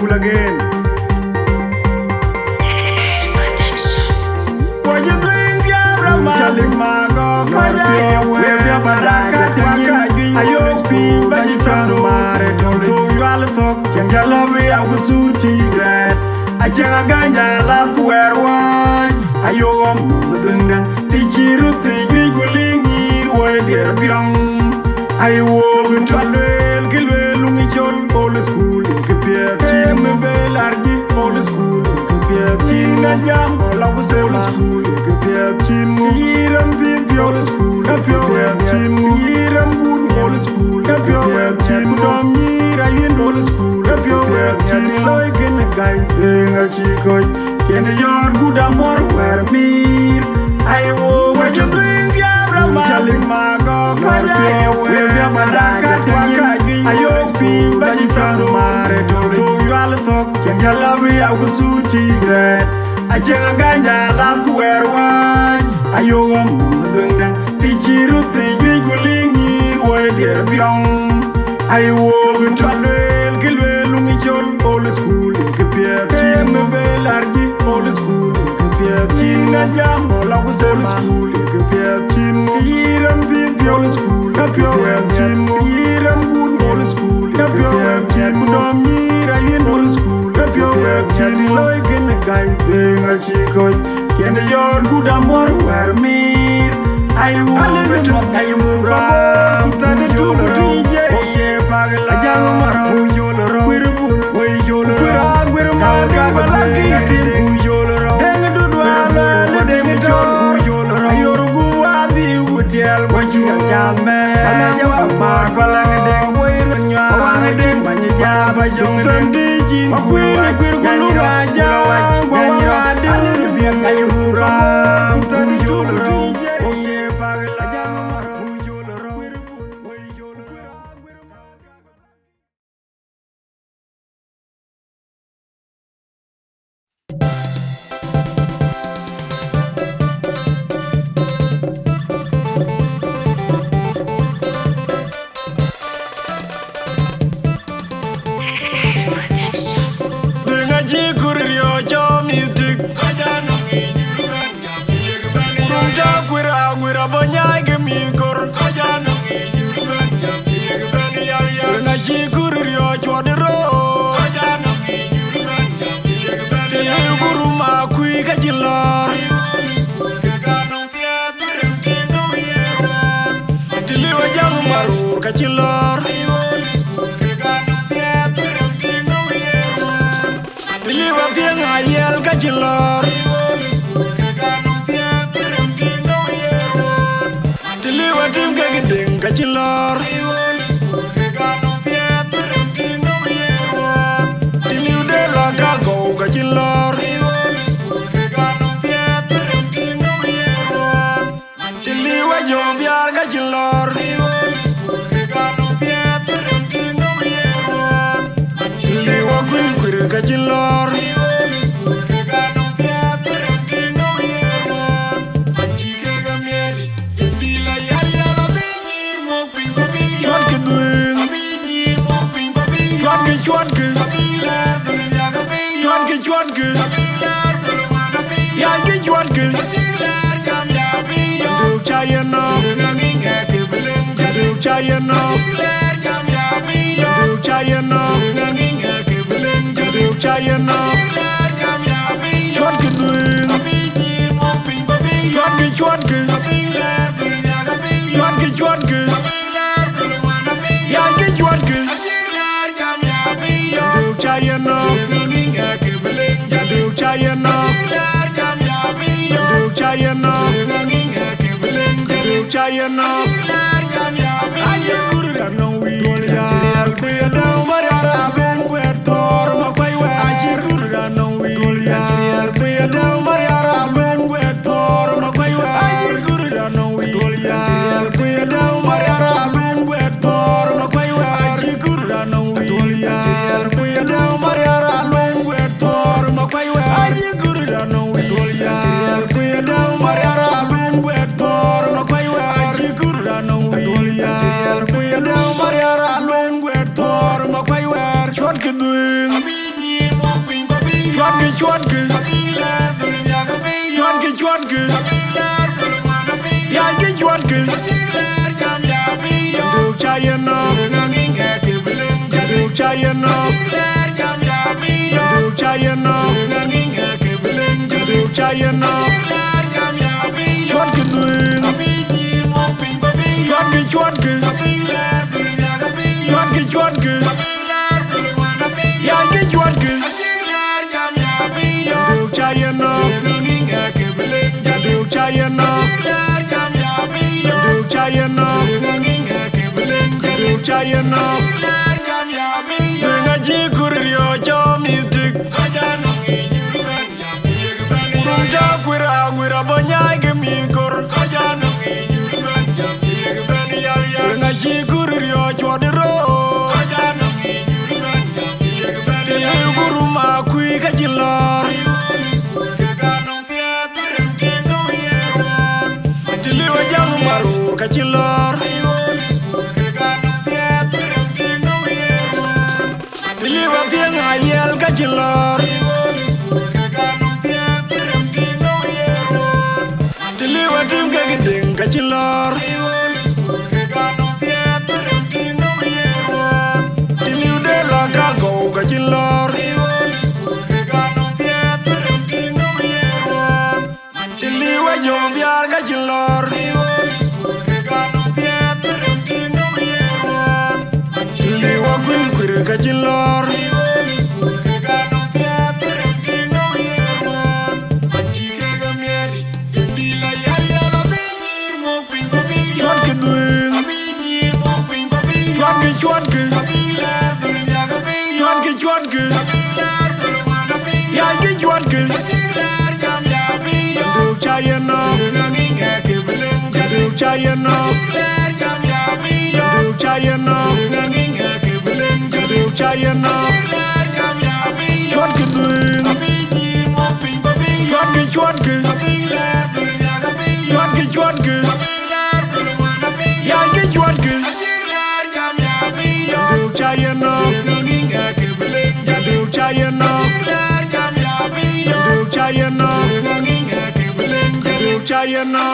school again. What you think, Yabra? Telling my God, where your Baraka, I open, but you can't marry. Don't do you all talk, can you love me? I was so tigre. I can't get your love, where one. I owe them, teach you to think we will leave where they're young. I walk into a little Kilwell, all the school, you can be a team, Belargi, all the school, you can be a team, Najam, all of us, all the school, you can be a team, Yiram, all the school, up your team, Yiram, all the school, up your team, Domir, I in all the school, up your team, like in a guy, thing, a chico, can your good amor wear me? I walk what you drink, Yabra, telling my God, where your Baraka, I open, but you can't marry. Don't do you all talk, can you love me? I was so tigre. I can't get your love, where one. I owe them, teach you to think we will leave where they're young. I walk into a little Kilwell, all the school, you can be a team, Belargi, all the school, you can be a team, Najam, all of us, all the school, you can be a team, Yiram, all the school, up your team, Yiram, all the school, up your team, Domir, I in all the school, up your team, like in a guy, thing, a chico, can your good amor wear me? I want to talk, I will run, put on the two DJ, okay, Pagala, Yamara, Yola, where Yola, where my Gavalaki, who Yola, and do one, and then Yola, Yoruguadi would tell what you are, young man, and I am Mark, and then wait when you are, and then when you have a young DJ, a queen, a queen, when you are doing a run, put on the Yola DJ. chuan cứ ya cái chuan cứ điều trai nó điều trai nó điều trai nó điều trai nó chuan cứ tươi chuan cứ ya cái chuan cứ điều trai nó điều trai nó điều trai nó điều trai nó người nghe chỉ curio cho mi tik kurung cha quira bo nhai ke mi kor người nghe chỉ curio cho de ro te guru ma kui ka jilor Tiliwa jang marur ka chilor Tiliwa tiang ayel ka chilor Tiliwa tim ka giding ka chilor Tiliw de la ka go ka chilor Tiliwa jom biar ka chilor Tiliwa kwil ka chilor Chuan ke duin chuan ke ya cái chuan ke điều trai nó điều trai nó điều trai nó điều trai nó chuan ke duin chuan ke ya cái chuan ke điều trai nó điều trai nó điều trai nó điều trai nó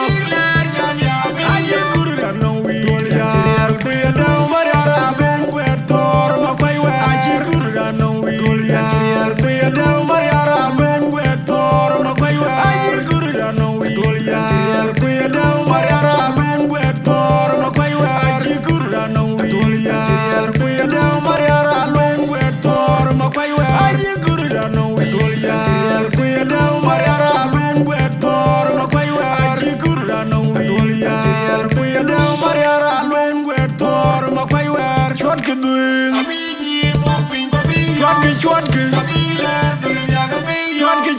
aye gurra no wi yar be daw marara ben wetor ma kwai wa aye gurra no wi yar be daw marara ben wetor ma kwai wa aye gurra no wi yar be daw marara ben wetor ma kwai wa aye gurra no wi yar be daw marara ben wetor ma kwai wa aye gurra no wi yar be daw marara ben wetor ma kwai wa aye gurra no wi yar be daw marara ben wetor ma kwai wa chuan ke duin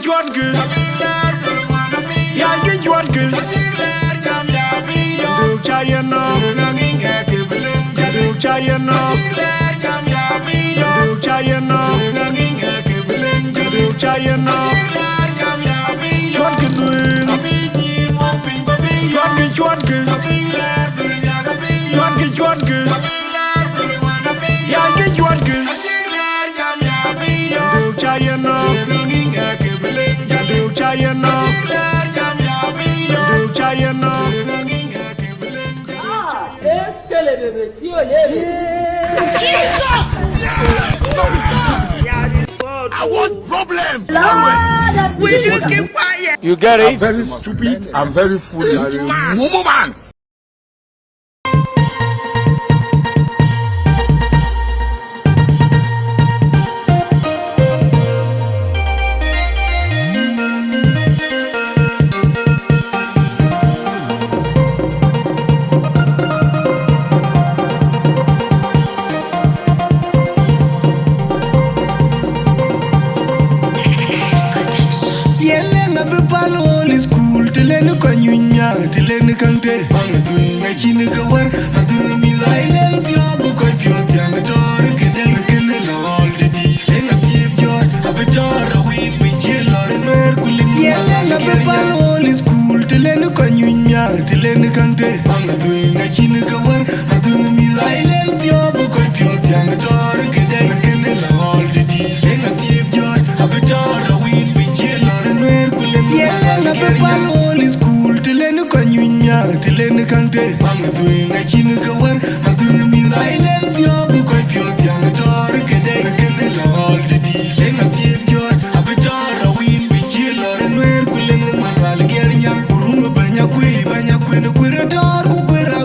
chuan ke ya cái chuan ke điều trai nó điều trai nó điều trai nó điều trai nó chuan ke duin chuan ke ya cái chuan ke điều trai nó điều trai nó điều trai nó Es que le bebeció I want problems. We should keep quiet. You get I'm it? very stupid. I'm very foolish. Mumu man. Yelena be paloli school tilene kanyunya tilene kante bangu nga chini kawar adu mi lailen tio bu ko pio tiang dor kede kene lol di lenga pip jor abedor win bi jelor ner kuling yelena be paloli school tilene kanyunya tilene kante bangu nga chini kawar adu mi lailen tio bu ko pio tiang dor kede kene lol di lenga pip jor kante bang tu nga chin ka war ma tu mi island yo bu ko pyo yang dor ke de ken la all de di le nga ti jor abdor win bi chi lor nwer kulen man wal ger nyam burum banya ku no kwera dor ku kwera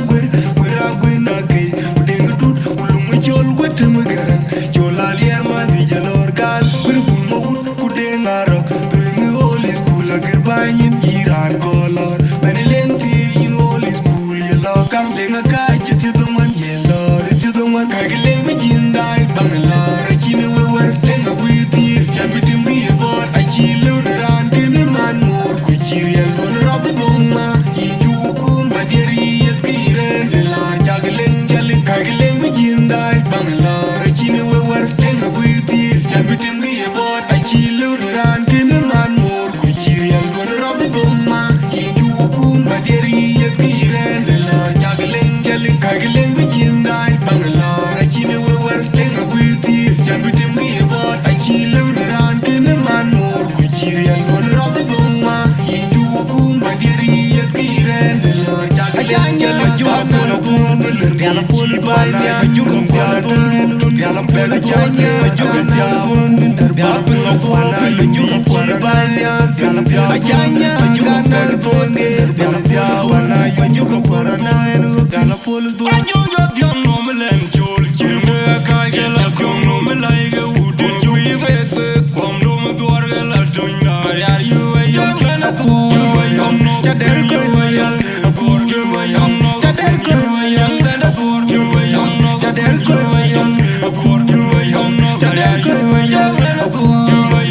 na ke de ngudut ulum jol kwat mu garan jola lier man di jalor gal burum mo ku de ngaro tu ngi all school ger banyin iran kolor benelenti in all school ye lo kam de nga ka ti tu man ye lor ti tu man ka gele mi jindai bangla ra chin we wer de nga bu ti chapitim mi bot a chi lu ran ke mi man mor ku chi ye don rob bomma i ju ku ma deri ye tire la jaglen gele ka gele mi jindai bangla ra chin we wer de nga bu ti chapitim mi bot a chi lu ran ke mi man mor ku chi ye don rob bomma i ju ku ma deri ye tire la jaglen gele ka gele mi jindai bangla ra chin we wer de nga bu ti chapitim mi bot a chi lu ran ke mi man mor ku chi ye don rob bomma i ju ku ma deri ye tire la jaglen gele ju na tu ya la pol ba ya ju ko ya la pela janya ju ko ya ya la ko na ju ko ba ya janya ju ko to ne ya wana ju ko na ya la pol do ju yo no me len chol chirme ka ge la ko no me la ge u de ju ye be ko no me do ar ge la do na ya yu yo na ko yo no ya der ko ya ko yo no ya der ko ya na ko yo no ya der ko ya ko yo no ya der ko ya na ko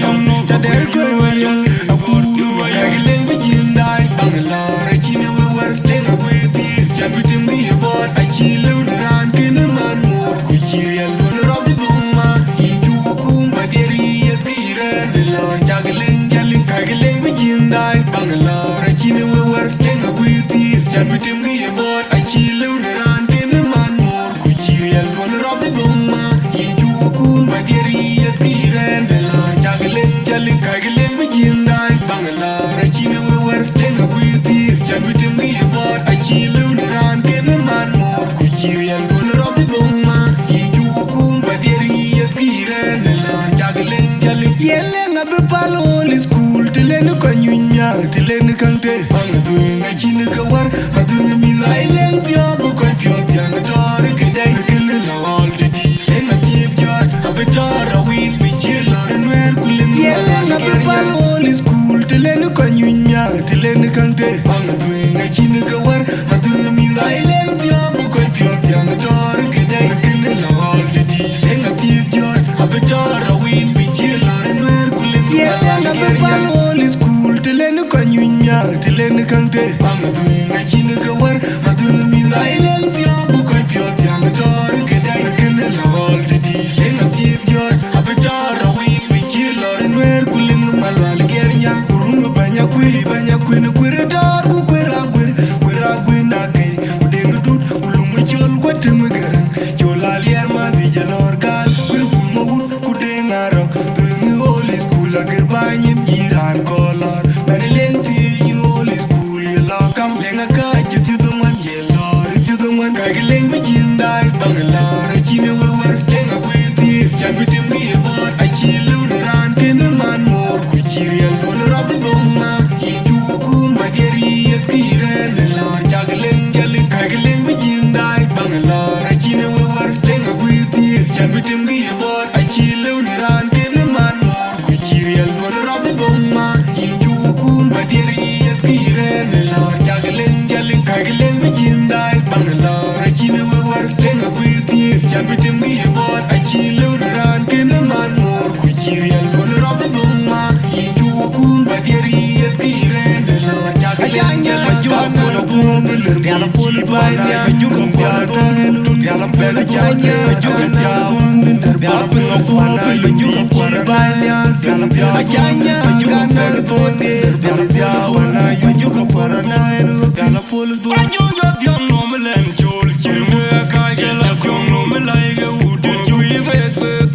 yo no ya der ko ya ko yo ya ge len bi jindai bangla ra chi ne we war le na we ti chapitim mi bot a chi lu ran ke ne man mor ku chi ya lu rob bomma i ju ku ma deri ye tire la jaglen gal ka ge len bi jindai bangla ra chi ne we war le na we ti chapitim mi bot a chi lu ran ke ne man mor ku chi ya lu rob bomma i ju ku ma deri ye tire la jaglen gal ka ge len bi jindai bangla ra chi ne we war le na we ti chapitim mi bot a chi lu ran ke ne man mor ku chi ya lu rob bomma i ju ku ma deri ye tire la jaglen gal yele nga be palol school telen ko nyunya telen kante bang du nga chin ka war adu mi island yo bu ko pyo yang dor ke dai ken la all de di nga ti jot abdor win bi chilo nwer kulen yele nga be palol school telen ko nyunya telen kante bang du nga chin ka war adu mi island yo bu ko pyo yang dor ke dai ken la all de di nga ti jot abdor win bi chilo nwer kulen yele nga be palol school telen ko nyunya telen kante bang du nga chin ka war adu mi island yo bu ko pyo yang dor ke dai ken la all de di nga ti jot abdor win bi chilo nwer kulen malwal ger nyam burum banya ku no kwera dor ku kwera na ke u de ngudut ulum jol kwat mu garan jola lier man di jalor gal burum mo ku de ngaro tu ngi all school ger banyin iran kolor benelenti in all school ye lo kam lenga ka ti do man ye lor ti do man ka geleng bi jindai bangla ra chi ne we war lenga ku ti chapitim mi bot a chi lu ran ke ne man mor ku chi ye lo rob bomma i ju ku ma deri ye tire la jaglen gel ka geleng bi jindai bangla ra chi ne we war lenga ku ti chapitim mi bot a chi lu ran ke ne man mor ku chi ye lo rob bomma i ju ku ma deri ye tire la jaglen gel ka geleng bi jindai bangla ra chi ne we war lenga ku ti chapitim mi bot a chi lu ran ke ne man mor ku chi ye lo rob bomma i ju ku ma deri ye tire la jaglen gel ju na tu ya la pol ba ya ju ko ya la pela janya ju ko ya la ko na ju ko ba ya janya ju ko ne ya wana ju ko na ya la pol do ju yo no me len chol chirme ka ge la ko no me la ge u de ju ye be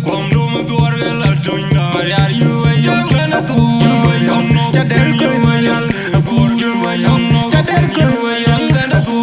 ko no me do ar ge la do na ya yu yo na ko yo no ya der ko ya ko yo no ya der ko ya na ko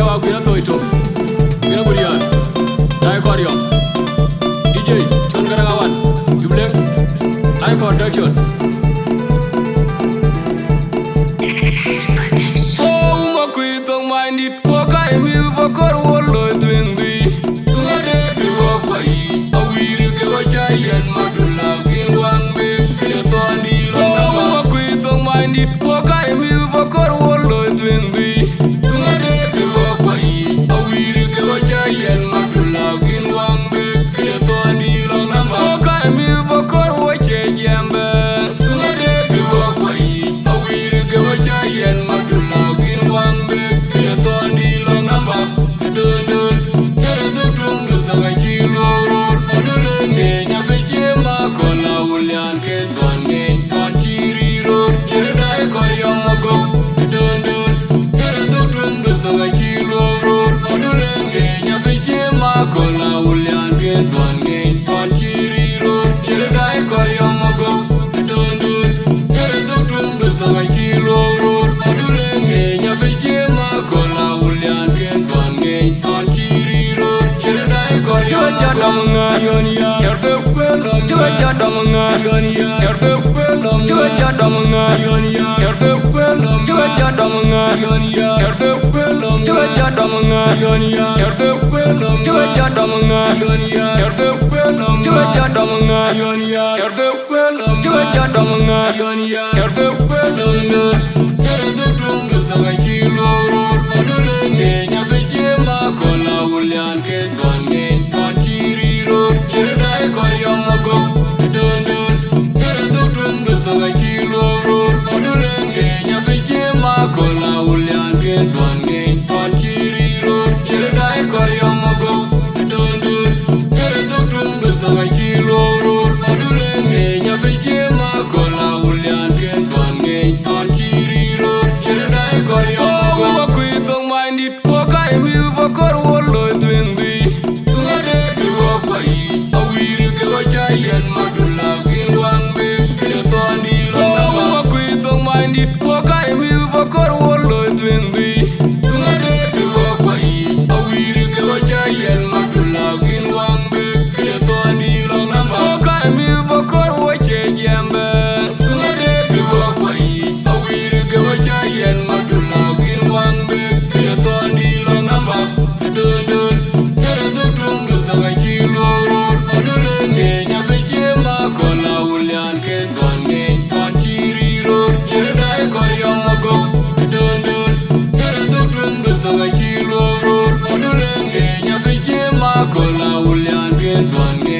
wa kuya toito. Kuya burian. Dai koryom. DJ, chon karangawan. Jubleng. Live production. Oh, makwitong mindit ko kay mil bakor wolo dwingbi. Ngade biwa kwai, awiri ke wajayan madula gilwang bis ketoni lo. Oh, makwitong mindit ko kay mil bakor wolo dwingbi. Ngade biwa kwai, awiri ke wajayan madula gilwang bis ketoni lo. Oh, kay mil bakor wache jambe. Ngade biwa kwai, awiri ke wajayan madula gilwang bis ketoni lo. Kedundul, kedudung du sangaji loror. Adule ne nyabeje makona ulian ketoni kiri ror. Kedai koyam mago. Kedundul, kedudung du sangaji loror. Adule ne nyabeje makona ulian ketoni kiri ror. Kedai koyam mago. Kedundul, kedudung du sangaji loror. Adule ne nyabeje makona ulian ketoni kiri ror. Kedai koyam mago. Yonia, kerpe pelom. Yonia, kerpe pelom. Yonia, kerpe pelom. Yonia, kerpe pelom. Yonia, kerpe pelom. Yonia, kerpe pelom. Yonia, kerpe pelom. Yonia, kerpe pelom. Kedudung du sangaji loror. Adule ne nyabeje makona ulian ketoni kiri ror. Kedai koyam mago. Kedundul, kedudung du sangaji loror. Adule ne nyabeje makona ulian ketoni kiri ror. Kedai koyam mago. Kedundul, kedudung du sangaji loror. Adule ne nyabeje makona ulian ketoni kiri ror. Kedai koyam mago. Makwitong mindit ko kay mil bakor wolo dwingbi. Ngade biwa kwai, awiri ke wajayan madula gilwang bis ketoni lo. Makwitong mindit ko kay mil bakor wolo dwingbi. Ngade biwa kwai, awiri ke wajayan madula gilwang bis ketoni lo. Kay mil bakor wache jambe. Ngade biwa kwai, awiri ke wajayan madula gilwang bis ketoni lo. Kedundul, kedudung du sangaji loror. Adule ne nyabeje makona ulian ketoni kiri ror. Kedai koyam mago. Kedundul, kedudung du sangaji loror. Adule ne nyabeje makona ulian ketoni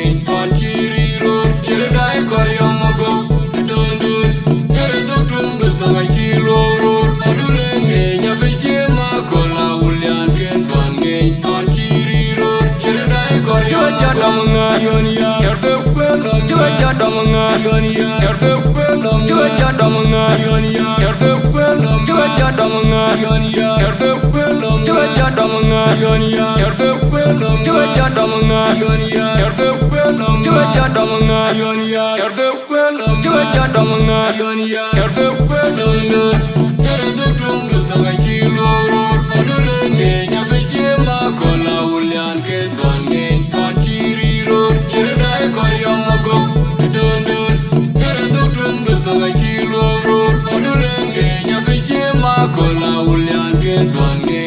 kiri ror. Kedai koyam mago. Kedundul, kedudung du sangaji loror. Adule ne nyabeje makona ulian ketoni kiri ror. Kedai koyam mago. Yonia, kerpe pelom. Yonia, kerpe pelom. Yonia, kerpe pelom. Yonia, kerpe pelom. Yonia, kerpe pelom. Yonia, kerpe pelom. Yonia, kerpe pelom. Yonia, kerpe pelom. Kedudung du sangaji loror. Adule ne nyabeje makona ulian ketoni kiri ror. Kedai koyam mago. Kedundul, kedudung du sangaji loror. Adule ne nyabeje makona ulian ketoni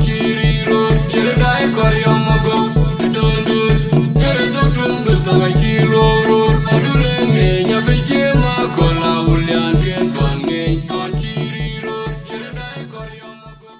kiri ror. Kedai koyam mago. Kedundul, kedudung du sangaji loror. Adule ne nyabeje makona ulian ketoni kiri ror. Kedai koyam mago.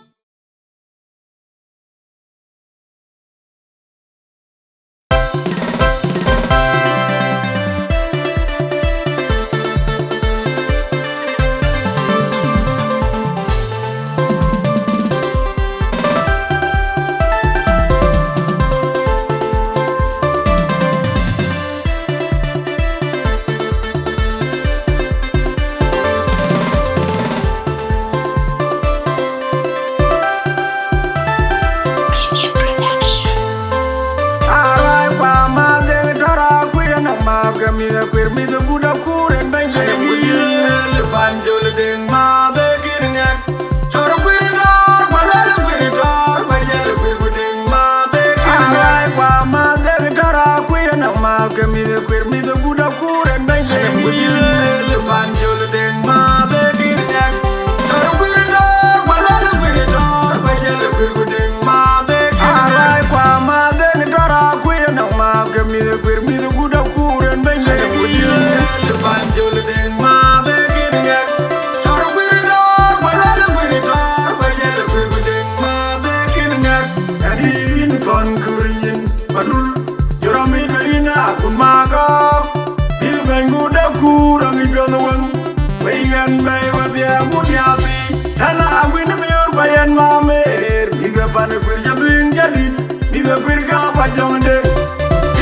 jong de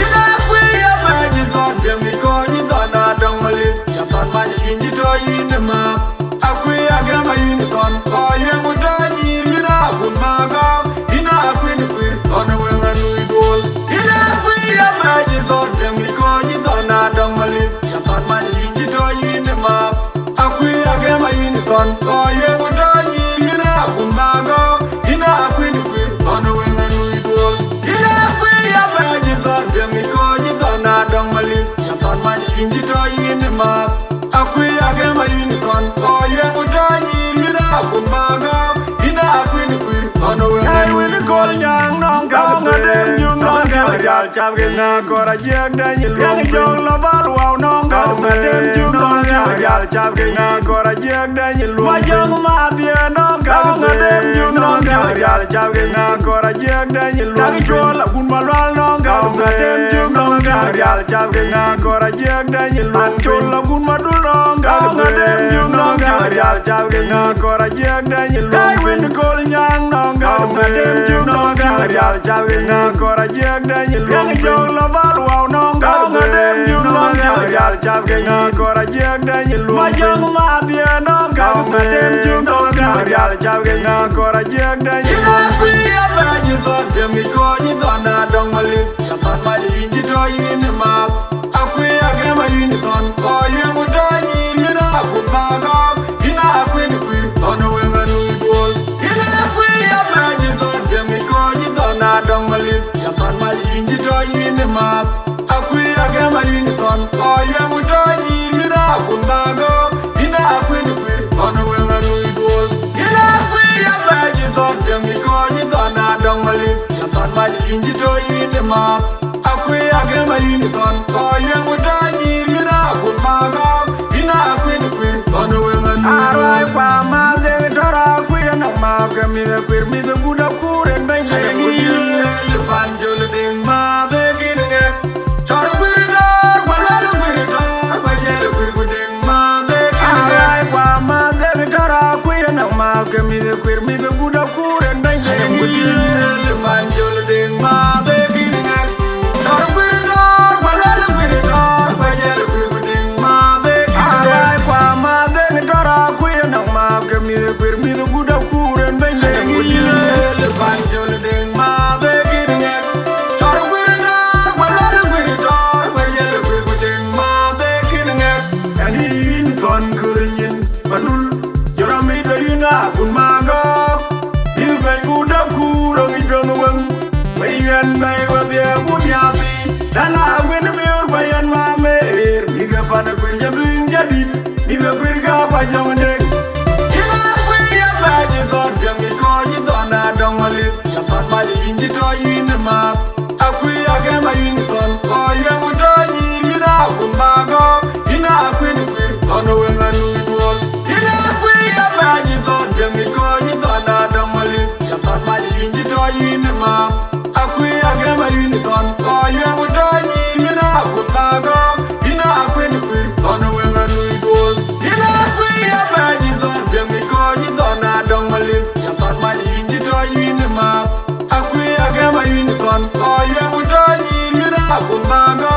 ina kwi ya ma ji ton de mi ko ni ton na dong mali ya ton ma ji ji to yin ma akwi ya ga ma yin ton ko ye mu da ni mi na kun ma ga ina kwi ni kwi ton we nga nu dol ina kwi ya ma ji ton de mi ko ni ton na dong mali ya ton ma ji ji to yin ma akwi ya ga ma yin ton ko ye mu da ni mi na kun ma ga ina kwi ni kwi ton we nga nu dol ina kwi ya ma ji ton de mi ko ni ton na dong mali ya ton ma ji ji to yin ma akwi ya ga ma yin ton ko ye mu da ni mi na kun ma ga ina kwi ni kwi ton we nga nu dol kol nyang nong ka ngadem jung nong ka jal chap ge na kora jek da ni lu jong la bal wow nong ka ngadem jung nong ka jal chap ge na kora jek da ni lu ma jong ma dia nong ka ngadem jung nong ka jal chap ge na kora jek da ni lu gi chol kun ma lal nong ka ngadem jung nong ka jal chap ge na kora jek da ni lu chol kun ma dul nong ka ngadem jung nong ka jal chap ge na kora jek da ni lu kai win kol nyang nong ka ngadem jung nong ka jal chap ge na kora jek da ni lu gi chol la bal wow nong ka ngadem jung nong ka jal chap ge na kora jek da ni lu ma jong ma dia nong ka ngadem jung nong ka jal chap ge na kora jek da ni lu kwi ya ba ni ton de mi ko ni ton na dong mali ya ton ma ji ji to yin ma akwi ya ga ma yin ton ko ye mu da ni mi na kun ma ga ina kwi ni kwi ton we nga nu dol ina kwi ya ba ni ton de mi ko ni ton na dong mali ya ton ma ji ji to yin ma akwi ya ga ma yin ton ko ye mu da ni mi na kun ma ga ina kwi ni kwi ton we nga nu dol ina kwi ya ba ni ton de mi ko ni ton na dong mali ya ton ma ji ji to yin ma akwi ya ga ma yin ton ko ye mu da ni mi na kun ma ga ina kwi ni kwi ton we nga nu arai kwa ma de dora kwi na ma ga mi de kwi mi de buda kuren bai de ni le panjo le ding ma de kin nge tar kwi dor wa la kwi dor ba je le kwi ding ma de kin arai kwa ma de dora kwi na ma ga mi de kwi mi de buda kuren bai de ni le panjo le ding ma de kin nge tar kwi dor wa la kwi dor ba je le kwi ding ma de kin arai kwa ma de dora kwi na ma ga mi de kwi mi de buda kuren bai de ni le panjo le ding ma de kin nge tar kwi dor wa la kwi dor ba je le kwi ding ma de kin nge ani win ton kurin padul jorami de ina kun ma ga il bai buda kurang i jon wang mai yen bai wa de bu ya bi dana wen mi ur bayan ma mer mi ga pa na kun jabin jadi mi ga kwir ga pa jong de ina kwi ya ba ji ton de mi ko ji ton na dong mali ya pa ma ji ji to yin ma akwi ya ga ma yin ton ko ye mu do ni mi na kun ma ga ina kwi ni kwi ton we nga nu dol ina kwi ya ba ji ton de mi ko ji ton na dong mali ya pa ma ji ji to yin ma akwi ya ga ma yin ton ko ye mu do ni mi na kun ma ga ina kwi ni kwi ton we nga nu dol ina kwi ya ba ji ton de mi ko ji ton na dong mali ya pa ma ji ji to yin ma akwi ya ga ma yin ton ko ye mu do ni mi na kun ma ga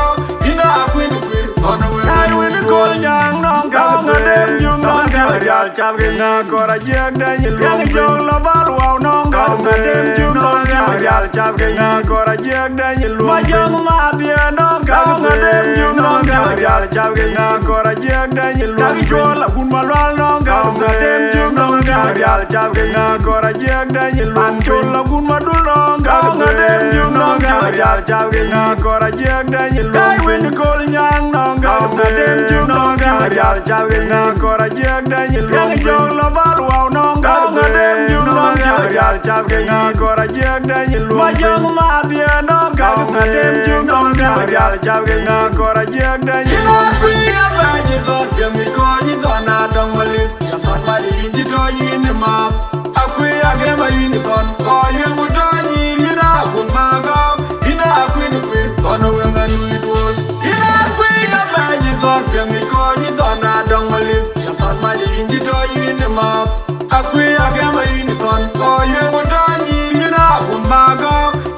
ina kwi ni kwi ton we ai wen kol nyang nong ka ngadem jung nong ka jal chap ge na kora jek da ni lu jong la bal wow nong ka ngadem jung nong ka jal chap ge na kora jek da ni lu ma jong ma dia nong ka ngadem jung nong ka jal chap ge na kora jek da ni lu gi chol kun ma lal nong ka ngadem jung nong ka jal chap ge na kora jek da ni lu chol kun ma dul nong ka ngadem jung nong ka jal chap ge na kora jek da ni lu kai win kol nyang nong ka ngadem jung nong ka jal chap ge na kora jek da ni lu gi chol la bal wow nong ka ngadem jung nong ka jal chap ge na kora jek da ni lu ma jong ma dia nong ka ngadem jung nong ka jal chap ge na kora jek da ni lu kwi ya ba ji ton de mi ko ni ton na dong mali ya ton ma ji ji to yin ma akwi ya ga ma yin ton ko ye mu do ni mi na kun ma ga ina kwi ni kwi ton we nga nu dol ina kwi ya ba ji ton de mi ko ni ton na dong mali ya ton ma ji ji to yin ma akwi ya ga ma yin ton ko ye mu do ni mi na kun ma ga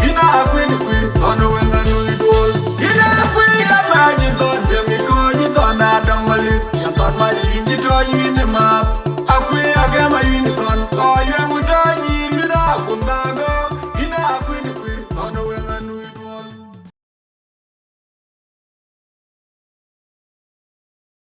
ina kwi ni kwi ton you in the map. I quit, I get my uniton. Oh, you ain't with me, I